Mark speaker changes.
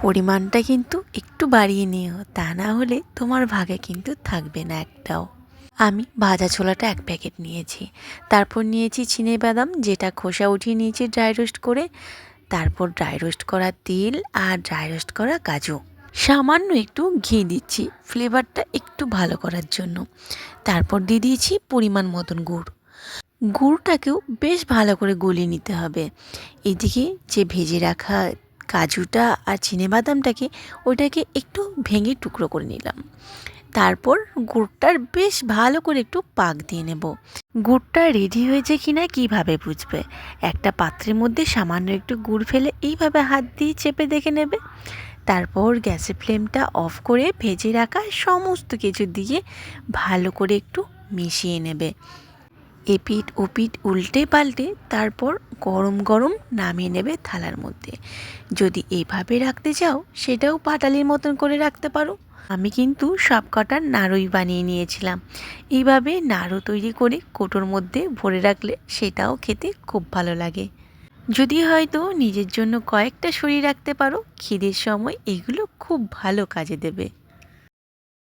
Speaker 1: পরিমাণটা কিন্তু একটু বাড়িয়ে নিও, তা না হলে তোমার ভাগে কিন্তু থাকবে না একটাও। আমি ভাজা ছোলাটা 1 প্যাকেট নিয়েছি। তারপর নিয়েছি চিনেবাদাম, যেটা খোসা উঠিয়ে নিয়েছি ড্রাই রোস্ট করে। তারপর ড্রাই রোস্ট করা তিল আর ড্রাই রোস্ট করা কাজু। সামান্য একটু ঘি দিচ্ছি ফ্লেভারটা একটু ভালো করার জন্য। তারপর দিয়ে দিয়েছি পরিমাণ মতন গুড়। গুড়টাকেও বেশ ভালো করে গলিয়ে নিতে হবে। এদিকে যে ভেজে রাখা কাজুটা আর চিনেবাদামটাকে, ওইটাকে একটু ভেঙে টুকরো করে নিলাম। তারপর গুড়টার বেশ ভালো করে একটু পাক দিয়ে নেব। গুড়টা রেডি হয়েছে কিনা কিভাবে বুঝবে? একটা পাত্রের মধ্যে সামান্য একটু গুড় ফেলে এইভাবে হাত দিয়ে চেপে দেখে নেবে। তারপর গ্যাসের ফ্লেমটা অফ করে ভেজে রাখা সমস্ত কিছু দিয়ে ভালো করে একটু মিশিয়ে নেবে। এপিঠ ওপিঠ উল্টে পাল্টে তারপর গরম গরম নামিয়ে নেবে থালার মধ্যে। যদি এইভাবে রাখতে চাও সেটাও পাটালির মতন করে রাখতে পারো। আমি কিন্তু সব কটার নাড়ুই বানিয়ে নিয়েছিলাম। এইভাবে নাড়ু তৈরি করে কৌটোর মধ্যে ভরে রাখলে সেটাও খেতে খুব ভালো লাগে। যদি হয়তো নিজের জন্য কয়েকটা সরিয়ে রাখতে পারো, খিদের সময় এগুলো খুব ভালো কাজে দেবে।